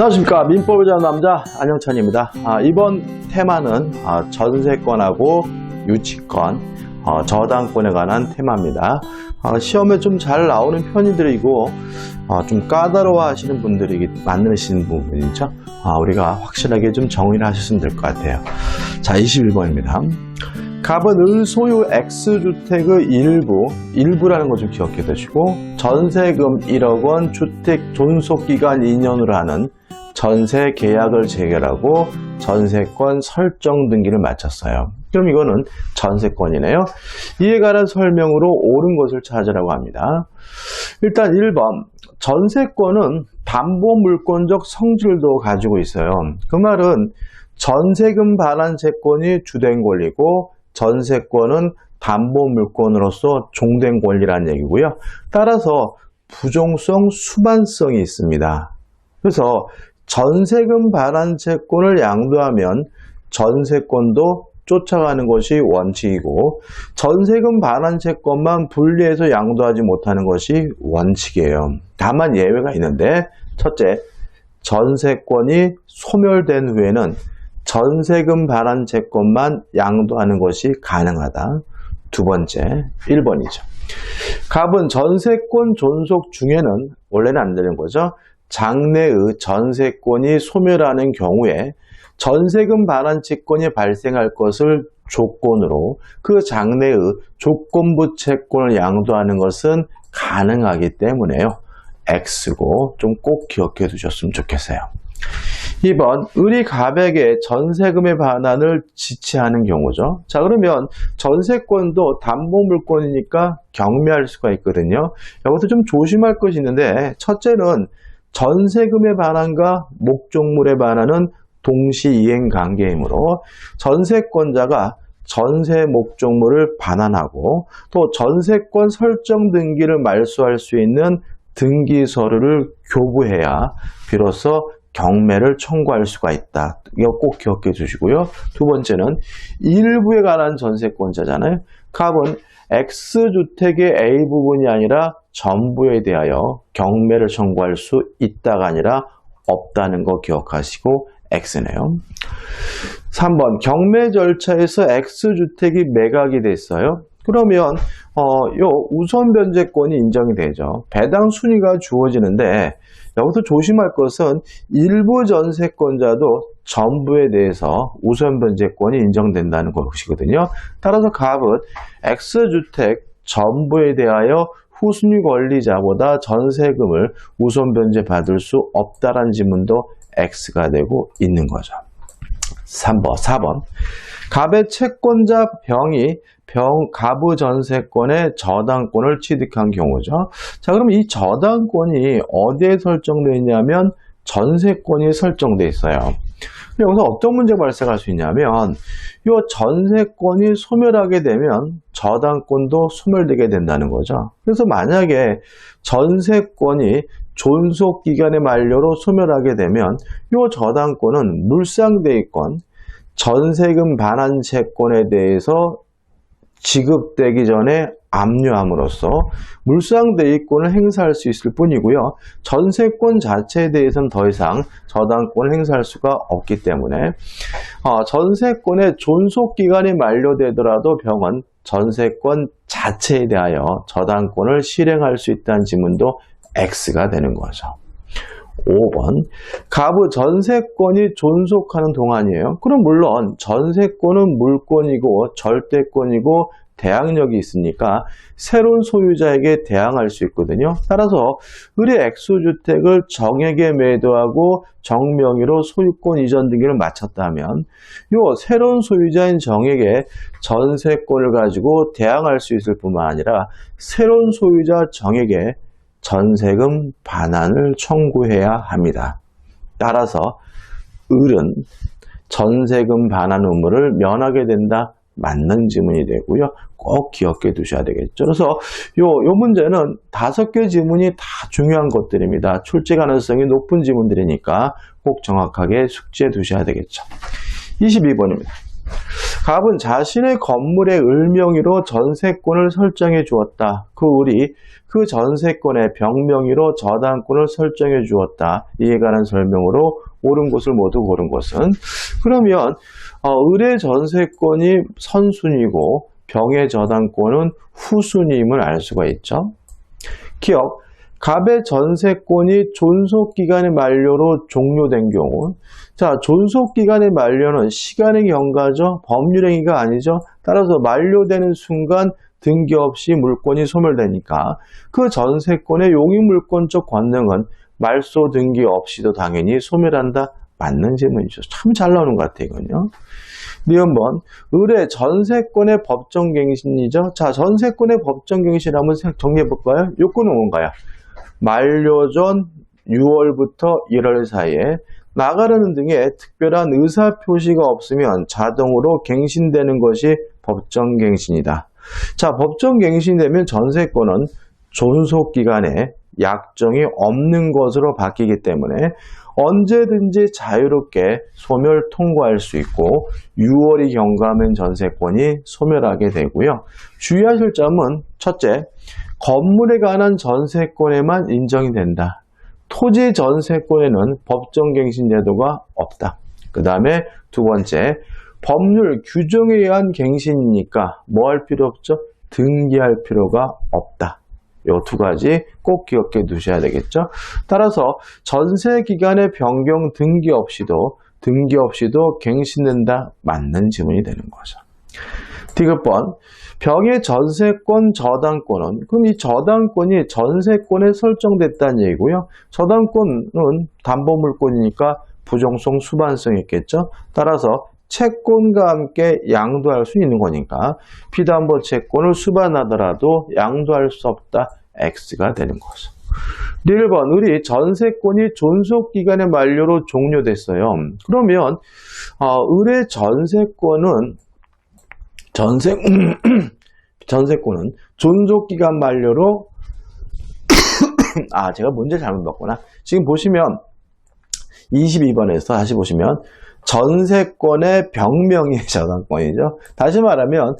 안녕하십니까. 민법을 잘하는 남자 안영찬입니다. 이번 테마는 전세권하고 유치권, 저당권에 관한 테마입니다. 시험에 좀 잘 나오는 편의들이고 좀 까다로워 하시는 분들이 많으신 부분이죠. 우리가 확실하게 좀 정의를 하셨으면 될 것 같아요. 자, 21번입니다. 갑은 을 소유 X주택의 일부라는 거 좀 기억해 두시고, 전세금 1억 원, 주택 존속기간 2년으로 하는 전세 계약을 체결하고 전세권 설정 등기를 마쳤어요. 그럼 이거는 전세권이네요. 이에 관한 설명으로 옳은 것을 찾으라고 합니다. 일단 1번, 전세권은 담보물권적 성질도 가지고 있어요. 그 말은 전세금 반환 채권이 주된 권리고 전세권은 담보물권으로서 종된 권리라는 얘기고요. 따라서 부종성, 수반성이 있습니다. 그래서 전세금 반환 채권을 양도하면 전세권도 쫓아가는 것이 원칙이고, 전세금 반환 채권만 분리해서 양도하지 못하는 것이 원칙이에요. 다만 예외가 있는데, 첫째, 전세권이 소멸된 후에는 전세금 반환 채권만 양도하는 것이 가능하다. 두 번째, 1번이죠. 갑은 전세권 존속 중에는 원래는 안 되는 거죠. 장래의 전세권이 소멸하는 경우에 전세금 반환 채권이 발생할 것을 조건으로 그 장래의 조건부 채권을 양도하는 것은 가능하기 때문에요. X고 좀 꼭 기억해 두셨으면 좋겠어요. 2번, 을이 갑에게 전세금의 반환을 지치하는 경우죠. 자, 그러면 전세권도 담보물권이니까 경매할 수가 있거든요. 여기서 좀 조심할 것이 있는데, 첫째는 전세금의 반환과 목적물의 반환은 동시 이행 관계이므로 전세권자가 전세 목적물을 반환하고 또 전세권 설정 등기를 말소할 수 있는 등기 서류를 교부해야 비로소 경매를 청구할 수가 있다. 이거 꼭 기억해 주시고요. 두 번째는 일부에 관한 전세권자잖아요. 갑은 X주택의 A 부분이 아니라 전부에 대하여 경매를 청구할 수 있다가 아니라 없다는 거 기억하시고 X네요. 3번, 경매 절차에서 X주택이 매각이 됐어요. 그러면 요 우선 변제권이 인정이 되죠. 배당 순위가 주어지는데, 여기서 조심할 것은 일부 전세권자도 전부에 대해서 우선 변제권이 인정된다는 것이거든요. 따라서 갑은 X주택 전부에 대하여 후순위 권리자보다 전세금을 우선 변제 받을 수 없다라는 지문도 X가 되고 있는 거죠. 4번. 갑의 채권자 병이 갑의 전세권의 저당권을 취득한 경우죠. 자, 그럼 이 저당권이 어디에 설정되어 있냐면 전세권이 설정되어 있어요. 여기서 어떤 문제가 발생할 수 있냐면, 이 전세권이 소멸하게 되면 저당권도 소멸되게 된다는 거죠. 그래서 만약에 전세권이 존속기간의 만료로 소멸하게 되면 이 저당권은 물상대위권, 전세금 반환 채권에 대해서 지급되기 전에 압류함으로써 물상대위권을 행사할 수 있을 뿐이고요. 전세권 자체에 대해서는 더 이상 저당권을 행사할 수가 없기 때문에 전세권의 존속기간이 만료되더라도 병은 전세권 자체에 대하여 저당권을 실행할 수 있다는 지문도 X가 되는 거죠. 5번, 갑의 전세권이 존속하는 동안이에요. 그럼 물론 전세권은 물권이고 절대권이고 대항력이 있으니까 새로운 소유자에게 대항할 수 있거든요. 따라서 을이 X주택을 정에게 매도하고 정명의로 소유권 이전 등기를 마쳤다면 이 새로운 소유자인 정에게 전세권을 가지고 대항할 수 있을 뿐만 아니라 새로운 소유자 정에게 전세금 반환을 청구해야 합니다. 따라서 을은 전세금 반환 의무를 면하게 된다. 맞는 지문이 되고요. 꼭 기억해 두셔야 되겠죠. 그래서 요 문제는 5개 지문이 다 중요한 것들입니다. 출제 가능성이 높은 지문들이니까 꼭 정확하게 숙지해 두셔야 되겠죠. 22번입니다. 갑은 자신의 건물의 을명의로 전세권을 설정해 주었다. 그 을이 그 전세권의 병명의로 저당권을 설정해 주었다. 이에 관한 설명으로 옳은 것을 모두 고른 것은, 그러면 을의 전세권이 선순위고 병의 저당권은 후순위임을 알 수가 있죠. 기억, 갑의 전세권이 존속기간의 만료로 종료된 경우, 자, 존속기간의 만료는 시간의 경과죠. 법률행위가 아니죠. 따라서 만료되는 순간 등기 없이 물권이 소멸되니까 그 전세권의 용익물권적 권능은 말소 등기 없이도 당연히 소멸한다. 맞는 질문이죠. 참 잘 나오는 것 같아요, 이건요. 니은번, 을의 전세권의 법정갱신이죠. 자, 전세권의 법정갱신 한번 정리해 볼까요? 요건은 뭔가요? 만료 전 6월부터 1월 사이에 나가려는 등의 특별한 의사표시가 없으면 자동으로 갱신되는 것이 법정갱신이다. 자, 법정갱신되면 전세권은 존속기간에 약정이 없는 것으로 바뀌기 때문에 언제든지 자유롭게 소멸 통과할 수 있고 6월이 경과하면 전세권이 소멸하게 되고요. 주의하실 점은 첫째, 건물에 관한 전세권에만 인정이 된다. 토지 전세권에는 법정갱신 제도가 없다. 그 다음에 두 번째, 법률 규정에 의한 갱신이니까 뭐 할 필요 없죠? 등기할 필요가 없다. 요 두 가지 꼭 기억해 두셔야 되겠죠. 따라서 전세 기간의 변경 등기 없이도 갱신된다. 맞는 지문이 되는 거죠. 디귿번, 병의 전세권 저당권은, 그럼 이 저당권이 전세권에 설정됐다는 얘기고요. 저당권은 담보물권이니까 부정성, 수반성이 있겠죠. 따라서 채권과 함께 양도할 수 있는 거니까 피담보 채권을 수반하더라도 양도할 수 없다. X가 되는 거죠. 1번, 을이 전세권이 존속기간의 만료로 종료됐어요. 그러면 을의 전세권은 존속기간 만료로 제가 문제 잘못 봤구나. 지금 보시면 22번에서 다시 보시면 전세권의 병명이 저당권이죠. 다시 말하면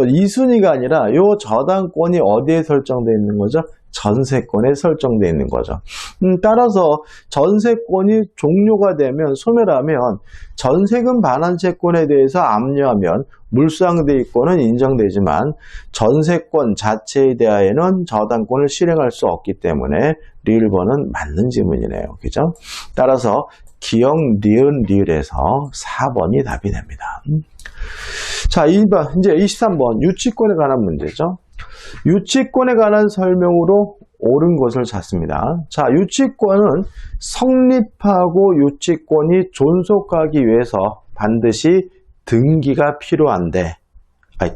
이 순위가 아니라 이 저당권이 어디에 설정되어 있는 거죠? 전세권에 설정되어 있는 거죠. 따라서 전세권이 종료가 되면, 소멸하면 전세금 반환 채권에 대해서 압류하면 물상대입권은 인정되지만 전세권 자체에 대하여는 저당권을 실행할 수 없기 때문에 리을번은 맞는 지문이네요. 그죠? 따라서 기역, 니은, 리을에서 4번이 답이 됩니다. 자, 2번, 이제 23번 유치권에 관한 문제죠. 유치권에 관한 설명으로 옳은 것을 찾습니다. 자, 유치권은 성립하고 유치권이 존속하기 위해서 반드시 등기가 필요한데,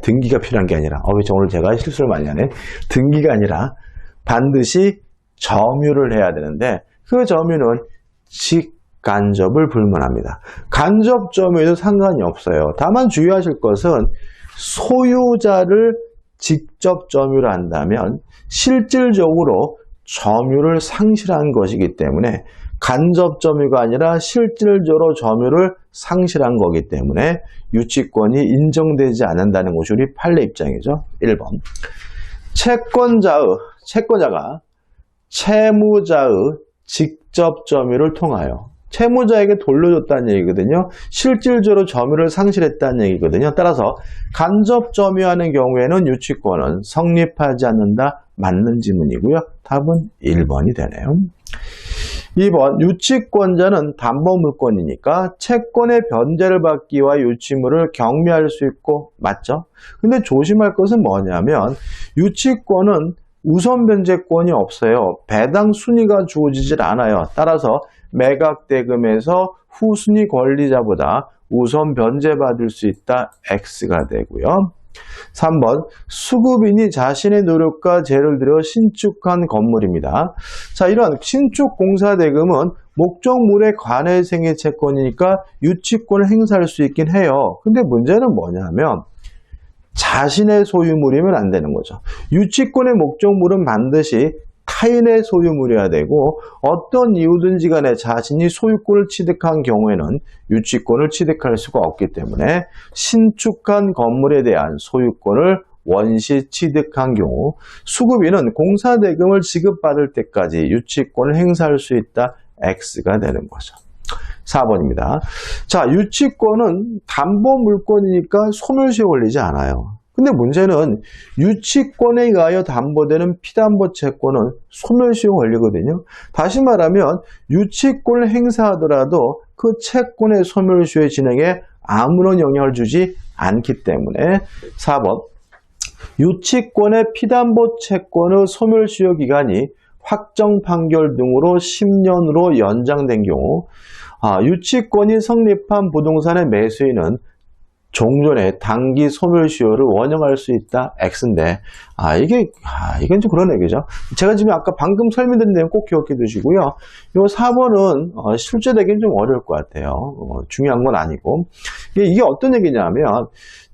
등기가 필요한 게 아니라, 오늘 제가 실수를 많이 하네. 등기가 아니라 반드시 점유를 해야 되는데, 그 점유는 직간접을 불문합니다. 간접 점유에도 상관이 없어요. 다만 주의하실 것은 소유자를 직접 점유를 한다면 실질적으로 점유를 상실한 것이기 때문에 간접 점유가 아니라 실질적으로 점유를 상실한 거기 때문에 유치권이 인정되지 않는다는 것이 우리 판례 입장이죠. 1번. 채권자가 채무자의 직접 점유를 통하여 채무자에게 돌려줬다는 얘기거든요. 실질적으로 점유를 상실했다는 얘기거든요. 따라서 간접 점유하는 경우에는 유치권은 성립하지 않는다. 맞는 지문이고요. 답은 1번이 되네요. 2번, 유치권자는 담보물권이니까 채권의 변제를 받기 위해 유치물을 경매할 수 있고, 맞죠? 근데 조심할 것은 뭐냐면 유치권은 우선 변제권이 없어요. 배당 순위가 주어지질 않아요. 따라서 매각대금에서 후순위 권리자보다 우선 변제받을 수 있다. X가 되고요. 3번, 수급인이 자신의 노력과 재를 들여 신축한 건물입니다. 자, 이러한 신축 공사 대금은 목적물에 관해 생애 채권이니까 유치권을 행사할 수 있긴 해요. 근데 문제는 뭐냐면 자신의 소유물이면 안 되는 거죠. 유치권의 목적물은 반드시 타인의 소유물이어야 되고 어떤 이유든지 간에 자신이 소유권을 취득한 경우에는 유치권을 취득할 수가 없기 때문에 신축한 건물에 대한 소유권을 원시 취득한 경우 수급인은 공사대금을 지급받을 때까지 유치권을 행사할 수 있다. X가 되는 거죠. 4번입니다. 자, 유치권은 담보물권이니까 소멸시효 걸리지 않아요. 근데 문제는 유치권에 의하여 담보되는 피담보 채권은 소멸시효 걸리거든요. 다시 말하면 유치권을 행사하더라도 그 채권의 소멸시효의 진행에 아무런 영향을 주지 않기 때문에 4번 유치권의 피담보 채권의 소멸시효 기간이 확정 판결 등으로 10년으로 연장된 경우 유치권이 성립한 부동산의 매수인은 종전에 단기 소멸시효를 원형할 수 있다. X인데, 이건 좀 그런 얘기죠. 제가 지금 아까 방금 설명드린 내용 꼭 기억해 두시고요. 이 4번은 실제되기는 좀 어려울 것 같아요. 중요한 건 아니고. 이게 어떤 얘기냐면,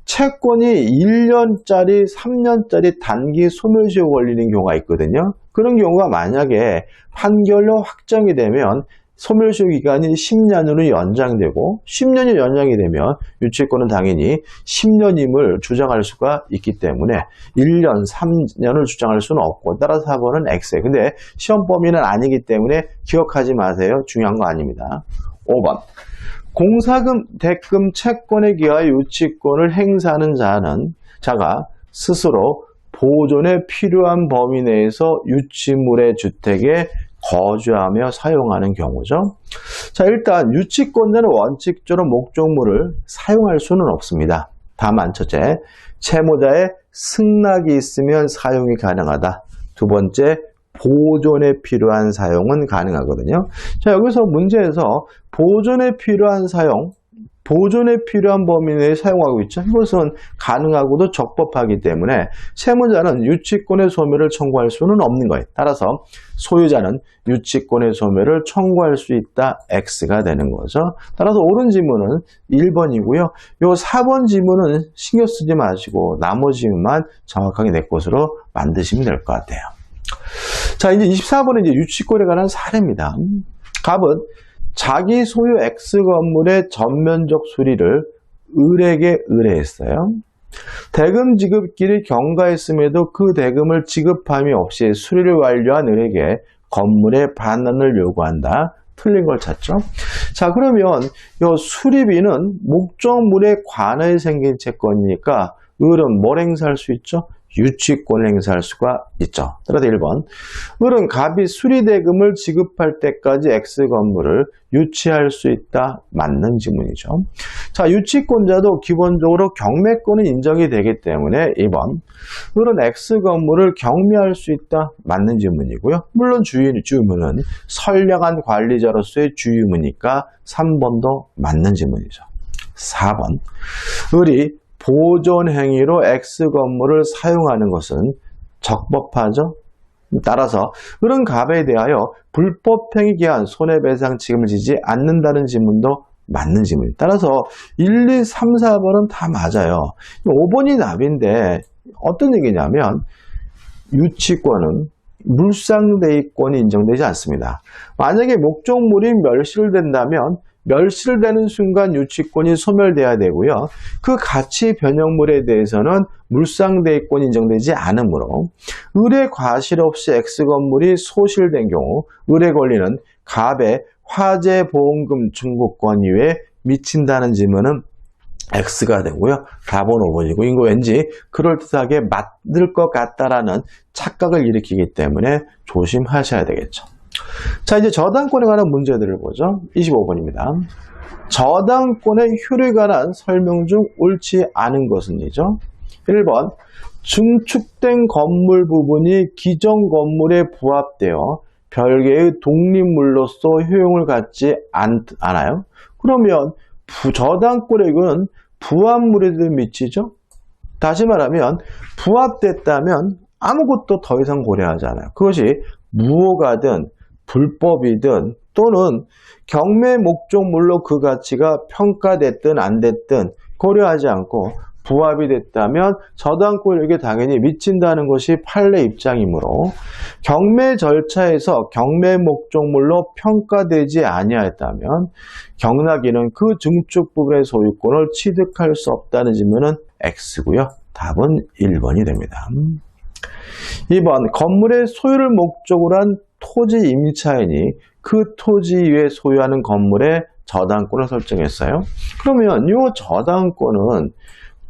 채권이 1년짜리, 3년짜리 단기 소멸시효 걸리는 경우가 있거든요. 그런 경우가 만약에 판결로 확정이 되면 소멸시효 기간이 10년으로 연장되고 10년이 연장이 되면 유치권은 당연히 10년임을 주장할 수가 있기 때문에 1년, 3년을 주장할 수는 없고 따라서 4번은 X예요. 근데 시험 범위는 아니기 때문에 기억하지 마세요. 중요한 거 아닙니다. 5번. 공사금, 대금, 채권에 기하여 유치권을 행사하는 자가 스스로 보존에 필요한 범위 내에서 유치물의 주택에 거주하며 사용하는 경우죠. 자, 일단 유치권자는 원칙적으로 목적물을 사용할 수는 없습니다. 다만 첫째, 채무자의 승낙이 있으면 사용이 가능하다. 두 번째, 보존에 필요한 사용은 가능하거든요. 자, 여기서 문제에서 보존에 필요한 사용, 보존에 필요한 범위 내에 사용하고 있죠. 이것은 가능하고도 적법하기 때문에 채무자는 유치권의 소멸을 청구할 수는 없는 거예요. 따라서 소유자는 유치권의 소멸을 청구할 수 있다. X가 되는 거죠. 따라서 옳은 지문은 1번이고요. 요 4번 지문은 신경 쓰지 마시고 나머지 지문만 정확하게 내 것으로 만드시면 될 것 같아요. 자, 이제 24번은 이제 유치권에 관한 사례입니다. 갑은 자기 소유 X 건물의 전면적 수리를 을에게 의뢰했어요. 대금 지급기를 경과했음에도 그 대금을 지급함이 없이 수리를 완료한 을에게 건물의 반환을 요구한다. 틀린 걸 찾죠. 자, 그러면 이 수리비는 목적물에 관하여 생긴 채권이니까 을은 뭘 행사할 수 있죠? 유치권을 행사할 수가 있죠. 따라서 1번. 을은 갑이 수리대금을 지급할 때까지 X 건물을 유치할 수 있다. 맞는 지문이죠. 자, 유치권자도 기본적으로 경매권은 인정이 되기 때문에 2번. 을은 X 건물을 경매할 수 있다. 맞는 지문이고요. 물론 주유문은 선량한 관리자로서의 주유문이니까 3번도 맞는 지문이죠. 4번. 을이 보존 행위로 X 건물을 사용하는 것은 적법하죠. 따라서 을은 갑에 대하여 불법행위에 기한 손해배상 책임을 지지 않는다는 지문도 맞는 지문입니다. 따라서 1, 2, 3, 4번은 다 맞아요. 5번이 답인데 어떤 얘기냐면 유치권은 물상대위권이 인정되지 않습니다. 만약에 목적물이 멸실된다면 멸실되는 순간 유치권이 소멸돼야 되고요. 그 가치 변형물에 대해서는 물상대위권이 인정되지 않으므로 을의 과실 없이 X 건물이 소실된 경우 을의 권리는 갑의 화재보험금 청구권 이외에 미친다는 지문은 X가 되고요. 답은 5번이고 이거 왠지 그럴듯하게 맞을 것 같다라는 착각을 일으키기 때문에 조심하셔야 되겠죠. 자, 이제 저당권에 관한 문제들을 보죠. 25번입니다. 저당권의 효력에 관한 설명 중 옳지 않은 것은이죠. 1번. 증축된 건물 부분이 기존 건물에 부합되어 별개의 독립물로서 효용을 갖지 않아요. 그러면 저당권액은 부합물에도 미치죠. 다시 말하면 부합됐다면 아무것도 더 이상 고려하지 않아요. 그것이 무효가든 불법이든 또는 경매 목적물로 그 가치가 평가됐든 안 됐든 고려하지 않고 부합이 됐다면 저당권에게 당연히 미친다는 것이 판례 입장이므로 경매 절차에서 경매 목적물로 평가되지 아니하였다면 경락인은 그 증축 부분의 소유권을 취득할 수 없다는 질문은 X고요. 답은 1번이 됩니다. 2번 건물의 소유를 목적으로 한 토지 임차인이 그 토지 위에 소유하는 건물의 저당권을 설정했어요. 그러면 이 저당권은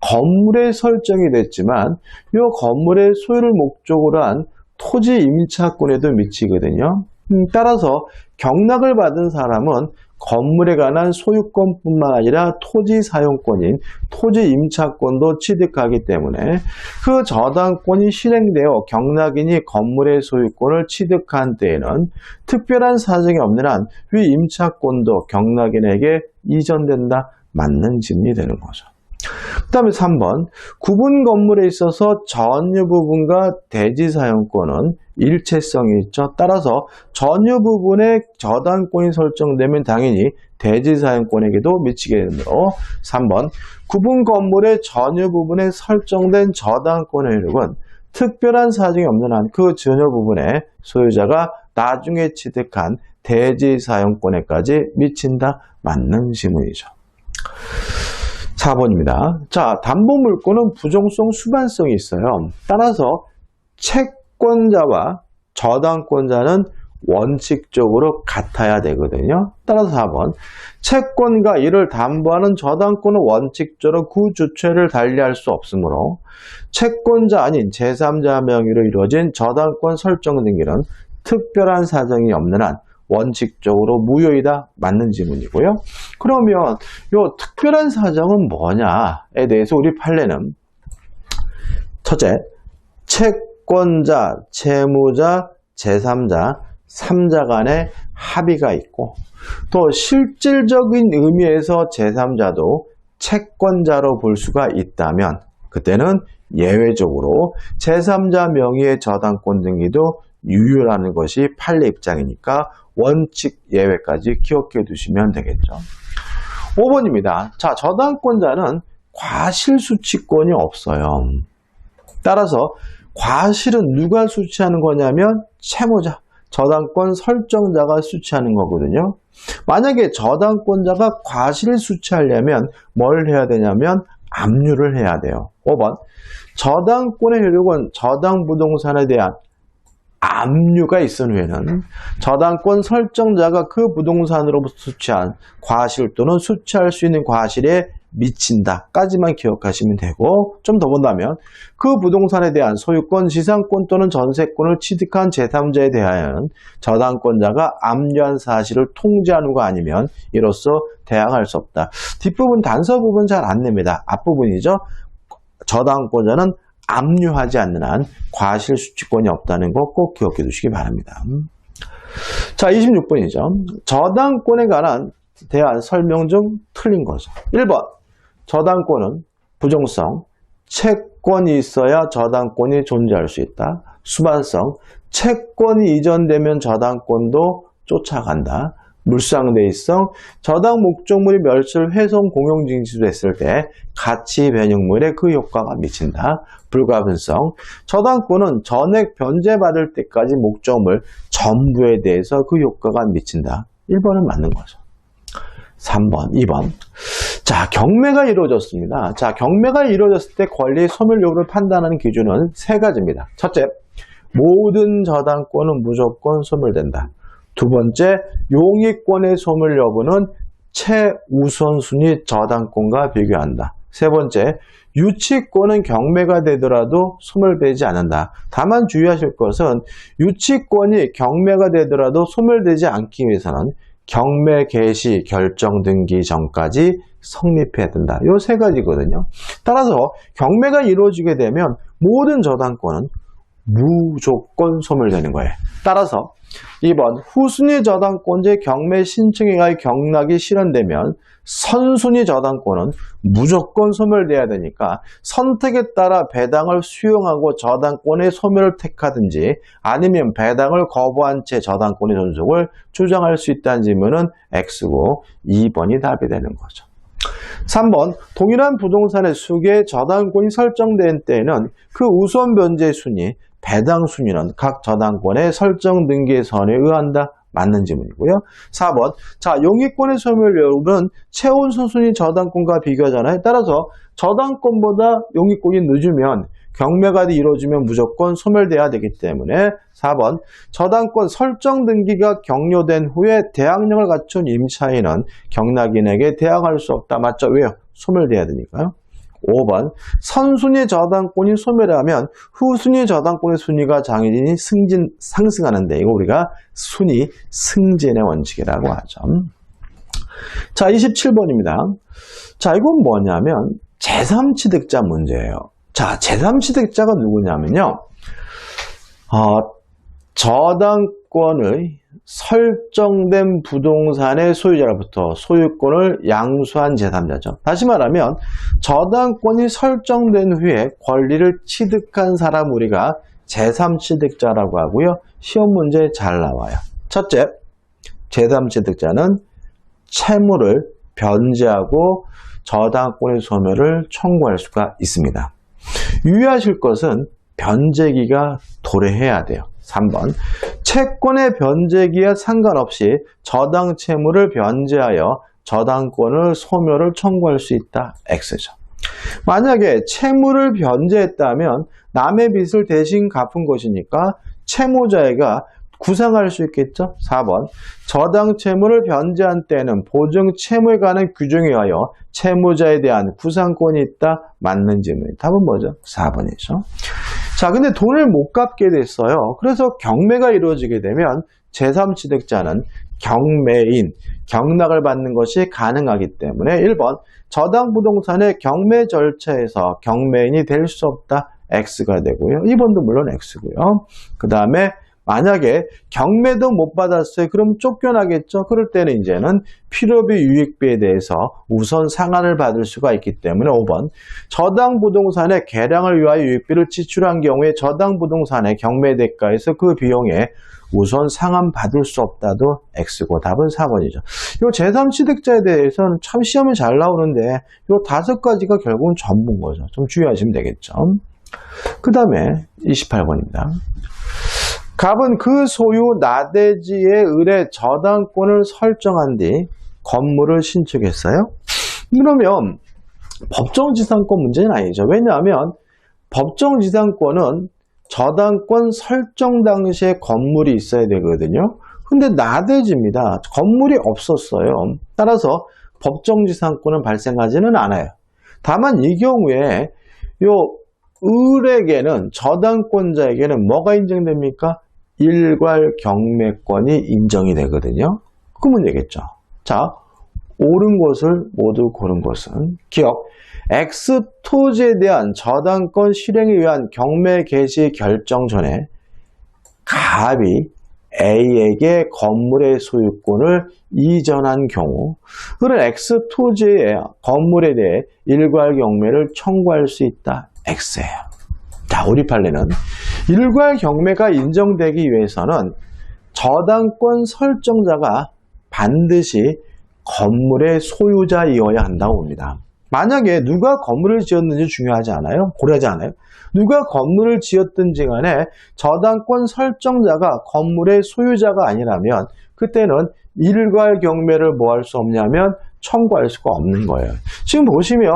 건물에 설정이 됐지만 이 건물의 소유를 목적으로 한 토지 임차권에도 미치거든요. 따라서 경락을 받은 사람은 건물에 관한 소유권뿐만 아니라 토지 사용권인 토지 임차권도 취득하기 때문에 그 저당권이 실행되어 경락인이 건물의 소유권을 취득한 때에는 특별한 사정이 없는 한 위 임차권도 경락인에게 이전된다. 맞는 질문이 되는 거죠. 그 다음에 3번 구분 건물에 있어서 전유 부분과 대지 사용권은 일체성이 있죠. 따라서 전유 부분에 저당권이 설정되면 당연히 대지 사용권에게도 미치게 되므로 3번 구분 건물의 전유 부분에 설정된 저당권의 효력은 특별한 사정이 없는 한 그 전유 부분의 소유자가 나중에 취득한 대지 사용권에까지 미친다. 맞는 질문이죠. 4번입니다. 자, 담보물권은 부정성, 수반성이 있어요. 따라서 채권자와 저당권자는 원칙적으로 같아야 되거든요. 따라서 4번 채권과 이를 담보하는 저당권은 원칙적으로 그 주체를 달리할 수 없으므로 채권자 아닌 제3자 명의로 이루어진 저당권 설정 등기는 특별한 사정이 없는 한 원칙적으로 무효이다. 맞는 질문이고요. 그러면 이 특별한 사정은 뭐냐에 대해서 우리 판례는 첫째, 채권자, 채무자, 제3자, 3자 간의 합의가 있고 또 실질적인 의미에서 제3자도 채권자로 볼 수가 있다면 그때는 예외적으로 제3자 명의의 저당권 등기도 유효라는 것이 판례 입장이니까 원칙 예외까지 기억해 두시면 되겠죠. 5번입니다. 자, 저당권자는 과실수취권이 없어요. 따라서 과실은 누가 수취하는 거냐면 채무자, 저당권 설정자가 수취하는 거거든요. 만약에 저당권자가 과실을 수취하려면 뭘 해야 되냐면 압류를 해야 돼요. 5번 저당권의 효력은 저당 부동산에 대한 압류가 있은 후에는 저당권 설정자가 그 부동산으로부터 수취한 과실 또는 수취할 수 있는 과실에 미친다까지만 기억하시면 되고 좀 더 본다면 그 부동산에 대한 소유권, 지상권 또는 전세권을 취득한 제3자에 대하여는 저당권자가 압류한 사실을 통지한 후가 아니면 이로써 대항할 수 없다. 뒷부분 단서 부분 잘 안 냅니다. 앞부분이죠. 저당권자는 압류하지 않는 한 과실 수취권이 없다는 거 꼭 기억해 두시기 바랍니다. 자, 26번이죠. 저당권에 대한 설명 중 틀린 거죠. 1번 저당권은 부정성, 채권이 있어야 저당권이 존재할 수 있다. 수반성, 채권이 이전되면 저당권도 쫓아간다. 물상대의성, 저당 목적물이 멸실, 훼손, 공용징수됐을 때 가치 변형물에 그 효과가 미친다. 불가분성, 저당권은 전액 변제받을 때까지 목적물 전부에 대해서 그 효과가 미친다. 1번은 맞는 거죠. 3번, 2번. 자, 경매가 이루어졌습니다. 자, 경매가 이루어졌을 때 권리 소멸 여부를 판단하는 기준은 세 가지입니다. 첫째, 모든 저당권은 무조건 소멸된다. 두 번째, 용의권의 소멸 여부는 최우선순위 저당권과 비교한다. 세 번째, 유치권은 경매가 되더라도 소멸되지 않는다. 다만 주의하실 것은 유치권이 경매가 되더라도 소멸되지 않기 위해서는 경매 개시 결정 등기 전까지 성립해야 된다. 이 세 가지거든요. 따라서 경매가 이루어지게 되면 모든 저당권은 무조건 소멸되는 거예요. 따라서 2번 후순위 저당권자의 경매 신청에 의하여 경락이 실현되면 선순위 저당권은 무조건 소멸돼야 되니까 선택에 따라 배당을 수용하고 저당권의 소멸을 택하든지 아니면 배당을 거부한 채 저당권의 존속을 주장할 수 있다는 질문은 X고 2번이 답이 되는 거죠. 3번 동일한 부동산의 수개의 저당권이 설정된 때에는 그 우선 변제 순위 배당 순위는 각 저당권의 설정 등기의 선에 의한다. 맞는 지문이고요. 4번. 자, 용익권의 소멸률은 채운 선순위 저당권과 비교하잖아요. 따라서 저당권보다 용익권이 늦으면 경매가 이루어지면 무조건 소멸돼야 되기 때문에 4번. 저당권 설정 등기가 격려된 후에 대항력을 갖춘 임차인은 경락인에게 대항할 수 없다. 맞죠? 왜요? 소멸돼야 되니까요. 5번. 선순위 저당권이 소멸하면 후순위 저당권의 순위가 장애인이 상승하는데 이거 우리가 순위 승진의 원칙이라고 하죠. 자, 27번입니다. 자, 이건 뭐냐면 제3취득자 문제예요. 자, 제3취득자가 누구냐면요. 저당권의 설정된 부동산의 소유자로부터 소유권을 양수한 제3자죠. 다시 말하면 저당권이 설정된 후에 권리를 취득한 사람 우리가 제3취득자라고 하고요. 시험 문제에 잘 나와요. 첫째, 제3취득자는 채무를 변제하고 저당권의 소멸을 청구할 수가 있습니다. 유의하실 것은 변제기가 도래해야 돼요. 3번. 채권의 변제기와 상관없이 저당 채무를 변제하여 저당권을 소멸을 청구할 수 있다. X죠. 만약에 채무를 변제했다면 남의 빚을 대신 갚은 것이니까 채무자가 구상할 수 있겠죠. 4번. 저당 채무를 변제한 때는 보증 채무에 관한 규정에 의하여 채무자에 대한 구상권이 있다. 맞는 질문이 답은 뭐죠? 4번이죠. 자, 근데 돈을 못 갚게 됐어요. 그래서 경매가 이루어지게 되면 제3취득자는 경매인, 경락을 받는 것이 가능하기 때문에 1번. 저당 부동산의 경매 절차에서 경매인이 될 수 없다. X가 되고요. 2번도 물론 X고요. 그 다음에 만약에 경매도 못 받았어요. 그럼 쫓겨나겠죠. 그럴 때는 이제는 필요비 유익비에 대해서 우선 상한을 받을 수가 있기 때문에 5번. 저당 부동산의 개량을 위하여 유익비를 지출한 경우에 저당 부동산의 경매 대가에서 그 비용에 우선 상한 받을 수 없다도 X고 답은 4번이죠. 이 제3취득자에 대해서는 참 시험이 잘 나오는데 이 5가지가 결국은 전부인 거죠. 좀 주의하시면 되겠죠. 그 다음에 28번입니다. 갑은 그 소유 나대지의 을의 저당권을 설정한 뒤 건물을 신축했어요. 그러면 법정지상권 문제는 아니죠. 왜냐하면 법정지상권은 저당권 설정 당시에 건물이 있어야 되거든요. 근데 나대지입니다. 건물이 없었어요. 따라서 법정지상권은 발생하지는 않아요. 다만 이 경우에 을에게는 저당권자에게는 뭐가 인정됩니까? 일괄 경매권이 인정이 되거든요. 그러면 되겠죠. 자, 옳은 것을 모두 고른 것은 기억. X 토지에 대한 저당권 실행에 의한 경매 개시 결정 전에 갑이 A에게 건물의 소유권을 이전한 경우 그런 X 토지의 건물에 대해 일괄 경매를 청구할 수 있다. X예요. 자, 우리 판례는 일괄 경매가 인정되기 위해서는 저당권 설정자가 반드시 건물의 소유자이어야 한다고 봅니다. 만약에 누가 건물을 지었는지 중요하지 않아요? 고려하지 않아요? 누가 건물을 지었든지 간에 저당권 설정자가 건물의 소유자가 아니라면 그때는 일괄 경매를 뭐 할 수 없냐면 청구할 수가 없는 거예요. 지금 보시면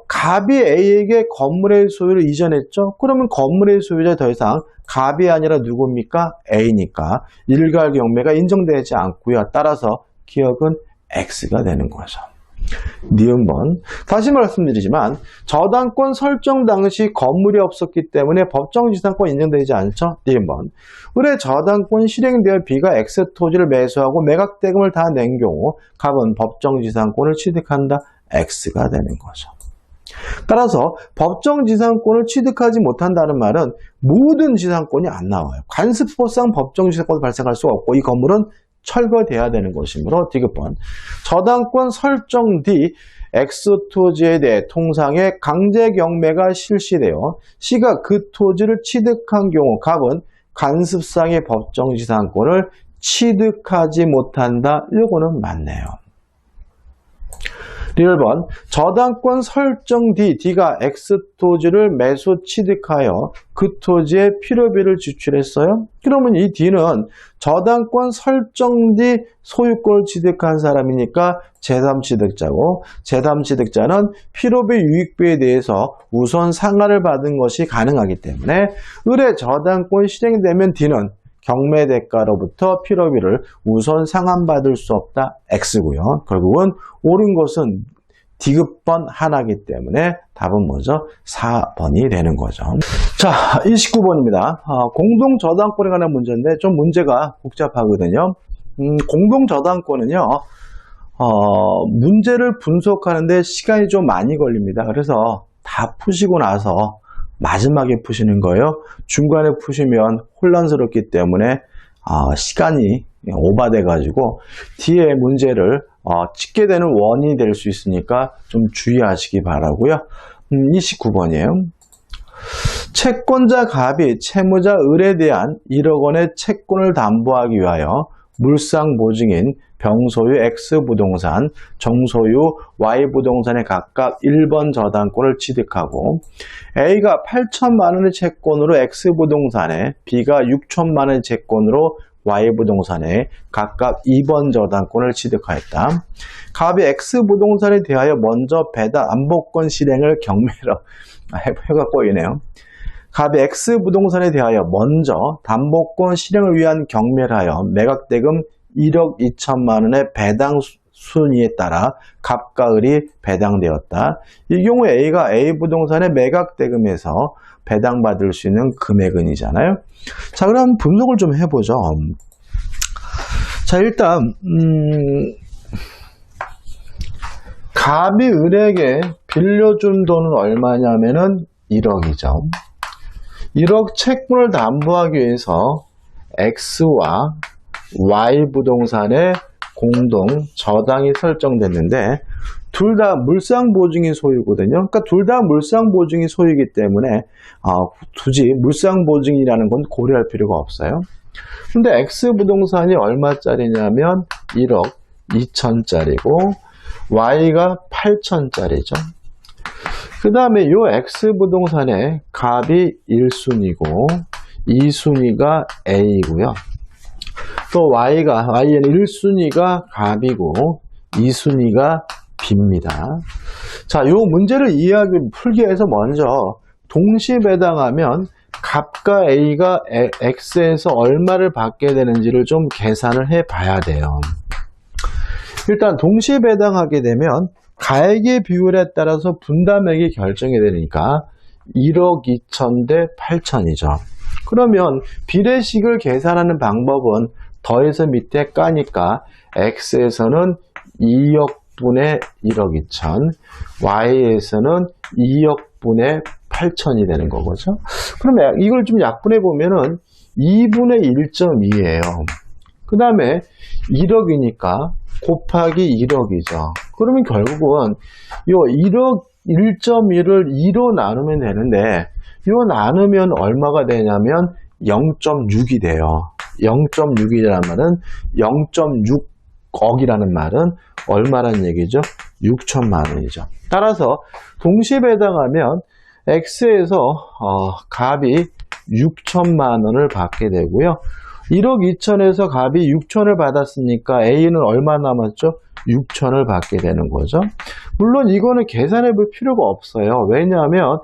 갑이 A에게 건물의 소유를 이전했죠? 그러면 건물의 소유자 더 이상 갑이 아니라 누굽니까? A니까 일괄 경매가 인정되지 않고요. 따라서 기억은 X가 되는 거죠. 니은번. 다시 말씀드리지만 저당권 설정 당시 건물이 없었기 때문에 법정지상권 인정되지 않죠? 니은번. 을의 저당권 실행되어 B가 X 토지를 매수하고 매각 대금을 다 낸 경우 갑은 법정지상권을 취득한다. X가 되는 거죠. 따라서 법정지상권을 취득하지 못한다는 말은 모든 지상권이 안 나와요. 관습법상 법정지상권이 발생할 수가 없고 이 건물은 철거돼야 되는 것이므로 디귿번. 저당권 설정 뒤 X 토지에 대해 통상의 강제 경매가 실시되어 C가 그 토지를 취득한 경우 갑은 관습상의 법정지상권을 취득하지 못한다. 이거는 맞네요. 1번 저당권 설정 D가 X 토지를 매수 취득하여 그 토지에 필요비를 지출했어요. 그러면 이 D는 저당권 설정 D 소유권을 취득한 사람이니까 제3취득자고, 제3취득자는 필요비 유익비에 대해서 우선 상한을 받은 것이 가능하기 때문에 을의 저당권 실행되면 D는 경매 대가로부터 필요비를 우선 상환받을 수 없다. X고요. 결국은 옳은 것은 D급번 하나이기 때문에 답은 뭐죠? 4번이 되는 거죠. 자, 29번입니다. 공동저당권에 관한 문제인데 좀 문제가 복잡하거든요. 공동저당권은요. 문제를 분석하는데 시간이 좀 많이 걸립니다. 그래서 다 푸시고 나서 마지막에 푸시는 거예요. 중간에 푸시면 혼란스럽기 때문에 시간이 오버돼 가지고 뒤에 문제를 찍게 되는 원인이 될 수 있으니까 좀 주의하시기 바라고요. 29번이에요. 채권자 갑이 채무자 을에 대한 1억 원의 채권을 담보하기 위하여 물상보증인 병소유 X부동산, 정소유 Y부동산에 각각 1번 저당권을 취득하고 A가 8천만 원의 채권으로 X부동산에, B가 6천만 원의 채권으로 Y부동산에 각각 2번 저당권을 취득하였다. 갑이 X부동산에 대하여 먼저 배당 안복권 실행을 경매로 해가 꼬이네요. 갑이 X부동산에 대하여 먼저 담보권 실행을 위한 경매를 하여 매각대금 1억 2천만 원의 배당 순위에 따라 갑과 을이 배당되었다. 이 경우에 A가 A부동산의 매각대금에서 배당받을 수 있는 금액은이잖아요. 자, 그럼 분석을 좀 해보죠. 자, 일단 갑이 을에게 빌려준 돈은 얼마냐면은 1억이죠. 1억 채권을 담보하기 위해서 X와 Y부동산의 공동 저당이 설정됐는데 둘 다 물상보증인 소유거든요. 그러니까 둘 다 물상보증인 소유이기 때문에 굳이 물상보증이라는 건 고려할 필요가 없어요. 근데 X부동산이 얼마짜리냐면 1억 2천짜리고 Y가 8천짜리죠. 그 다음에 이 X부동산의 갑이 1순위고 2순위가 A고요. 또 Y는 1순위가 갑이고 2순위가 B입니다. 자, 이 문제를 풀기 위해서 먼저 동시배당하면 갑과 A가 X에서 얼마를 받게 되는지를 좀 계산을 해 봐야 돼요. 일단 동시배당하게 되면 가액의 비율에 따라서 분담액이 결정이 되니까 1억 2천 대 8천이죠. 그러면 비례식을 계산하는 방법은 더해서 밑에 까니까 X에서는 2억분의 1억 2천, Y에서는 2억분의 8천이 되는 거죠. 그러면 이걸 좀 약분해 보면은 2분의 1.2예요. 그 다음에 1억이니까 곱하기 1억이죠. 그러면 결국은 이 1억 1.1을 2로 나누면 되는데 이 나누면 얼마가 되냐면 0.6이 돼요. 0.6이라는 말은 0.6억이라는 말은 얼마란 얘기죠? 6천만 원이죠. 따라서 동시배당하면 X에서 갑이 6천만 원을 받게 되고요. 1억 2천에서 갑이 6천을 받았으니까 A는 얼마 남았죠? 6천을 받게 되는 거죠. 물론 이거는 계산해 볼 필요가 없어요. 왜냐하면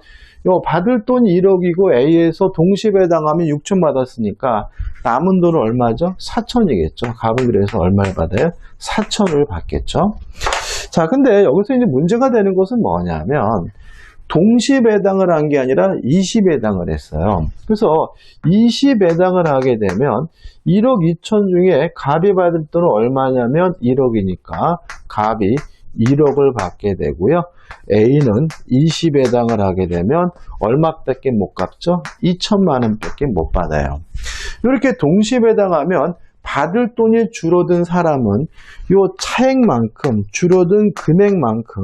받을 돈이 1억이고 A에서 동시배당하면 6천 받았으니까 남은 돈은 얼마죠? 4천이겠죠. 갑은 그래서 얼마를 받아요? 4천을 받겠죠. 자, 근데 여기서 이제 문제가 되는 것은 뭐냐면 동시배당을 한 게 아니라 20배당을 했어요. 그래서 20배당을 하게 되면 1억 2천 중에 갑이 받을 돈은 얼마냐면 1억이니까 갑이 1억을 받게 되고요. A는 20배당을 하게 되면 얼마밖에 못 갚죠? 2천만 원밖에 못 받아요. 이렇게 동시배당하면 받을 돈이 줄어든 사람은 이 차액만큼 줄어든 금액만큼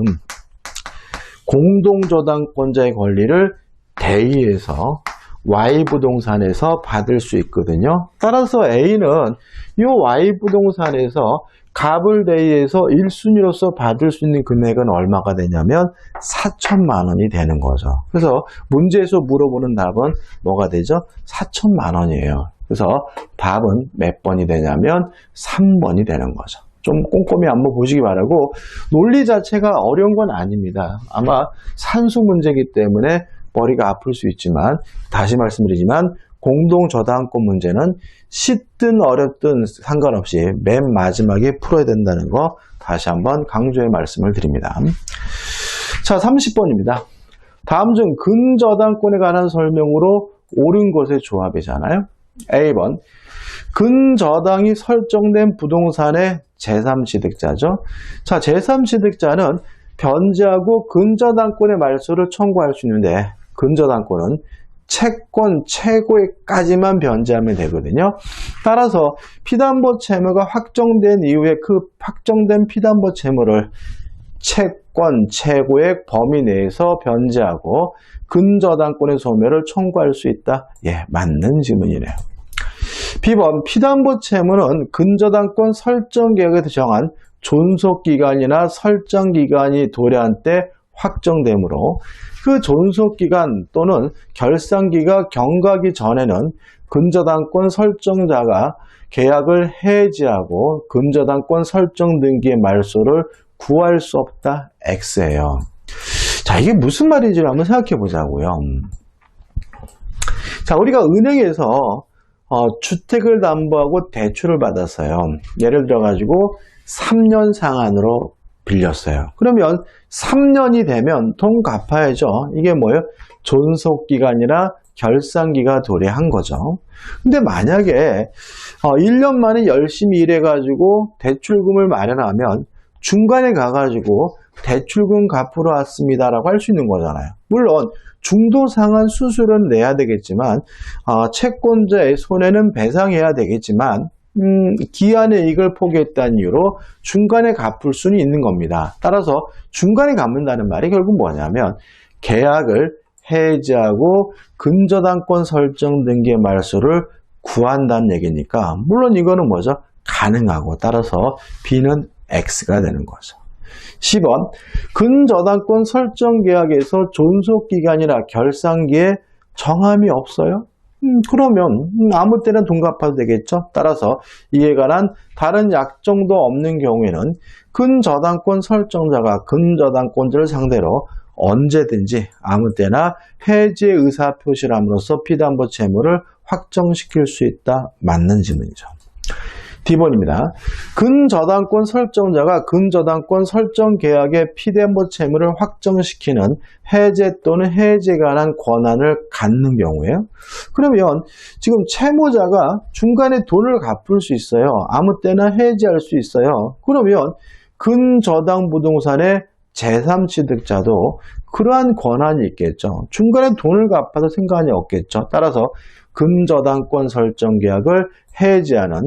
공동저당권자의 권리를 대의해서 Y부동산에서 받을 수 있거든요. 따라서 A는 이 Y부동산에서 갑을 대의해서 1순위로서 받을 수 있는 금액은 얼마가 되냐면 4천만 원이 되는 거죠. 그래서 문제에서 물어보는 답은 뭐가 되죠? 4천만 원이에요. 그래서 답은 몇 번이 되냐면 3번이 되는 거죠. 좀 꼼꼼히 한번 보시기 바라고, 논리 자체가 어려운 건 아닙니다. 아마 산수 문제이기 때문에 머리가 아플 수 있지만, 다시 말씀드리지만 공동저당권 문제는 쉽든 어렵든 상관없이 맨 마지막에 풀어야 된다는 거 다시 한번 강조의 말씀을 드립니다. 자, 30번입니다. 다음 중 근저당권에 관한 설명으로 옳은 것의 조합이잖아요. A번, 근저당이 설정된 부동산의 제3취득자죠. 자, 제3취득자는 변제하고 근저당권의 말소를 청구할 수 있는데, 근저당권은 채권 최고액까지만 변제하면 되거든요. 따라서 피담보 채무가 확정된 이후에 그 확정된 피담보 채무를 채권 최고액 범위 내에서 변제하고 근저당권의 소멸을 청구할 수 있다. 예, 맞는 질문이네요. B번, 피담보 채무는 근저당권 설정 계획에서 정한 존속기간이나 설정기간이 도래한 때 확정되므로 그 존속기간 또는 결산기가 경과하기 전에는 근저당권 설정자가 계약을 해지하고 근저당권 설정 등기의 말소를 구할 수 없다. X예요. 자, 이게 무슨 말인지 한번 생각해 보자고요. 자, 우리가 은행에서 주택을 담보하고 대출을 받았어요. 예를 들어 가지고 3년 상한으로 빌렸어요. 그러면 3년이 되면 돈 갚아야죠. 이게 뭐예요? 존속기간이나 결산기가 도래한 거죠. 근데 만약에 1년 만에 열심히 일해가지고 대출금을 마련하면 중간에 가가지고 대출금 갚으러 왔습니다라고 할 수 있는 거잖아요. 물론 중도상환 수수료는 내야 되겠지만 채권자의 손해는 배상해야 되겠지만 기한의 이익을 포기했다는 이유로 중간에 갚을 수는 있는 겁니다. 따라서 중간에 갚는다는 말이 결국 뭐냐면 계약을 해지하고 근저당권 설정 등기의 말소를 구한다는 얘기니까, 물론 이거는 뭐죠? 가능하고, 따라서 B는 X가 되는 거죠. 10번, 근저당권 설정 계약에서 존속기간이나 결산기에 정함이 없어요? 그러면 아무 때나 돈 갚아도 되겠죠. 따라서 이에 관한 다른 약정도 없는 경우에는 근저당권 설정자가 근저당권자를 상대로 언제든지 아무 때나 해지의 의사 표시를 함으로써 피담보 채무를 확정시킬 수 있다. 맞는 질문이죠. D번입니다. 근저당권 설정자가 근저당권 설정 계약의 피담보 채무를 확정시키는 해제 또는 해지에 관한 권한을 갖는 경우에요. 그러면 지금 채무자가 중간에 돈을 갚을 수 있어요. 아무 때나 해지할 수 있어요. 그러면 근저당 부동산의 제3취득자도 그러한 권한이 있겠죠. 중간에 돈을 갚아도 상관이 없겠죠. 따라서 근저당권 설정 계약을 해지하는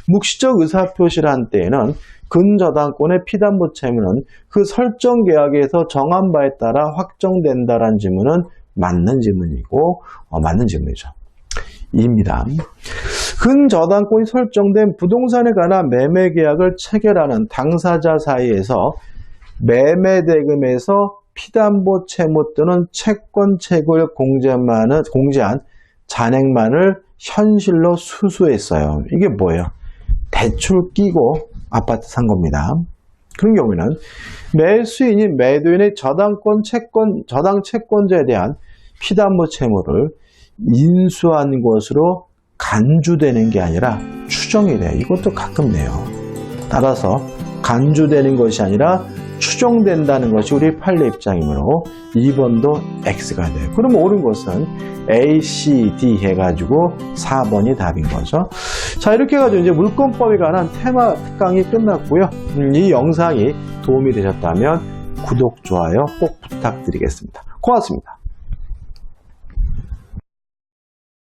묵시적 의사표시를 한 때에는 근저당권의 피담보 채무는 그 설정 계약에서 정한 바에 따라 확정된다라는 질문은 맞는 질문이고 맞는 질문이죠. 2입니다. 근저당권이 설정된 부동산에 관한 매매 계약을 체결하는 당사자 사이에서 매매 대금에서 피담보 채무 또는 채권 최고액 공제한 잔액만을 현실로 수수했어요. 이게 뭐예요? 대출 끼고 아파트 산 겁니다. 그런 경우에는 매수인이 매도인의 저당 채권자에 대한 피담보 채무를 인수한 것으로 간주되는 게 아니라 추정이 돼요. 이것도 가끔 내요. 따라서 간주되는 것이 아니라 추정된다는 것이 우리 판례 입장이므로 2번도 X가 돼요. 그럼 옳은 것은 A, C, D 해가지고 4번이 답인 거죠. 자, 이렇게 해가지고 이제 물권법에 관한 테마 특강이 끝났고요. 이 영상이 도움이 되셨다면 구독, 좋아요 꼭 부탁드리겠습니다. 고맙습니다.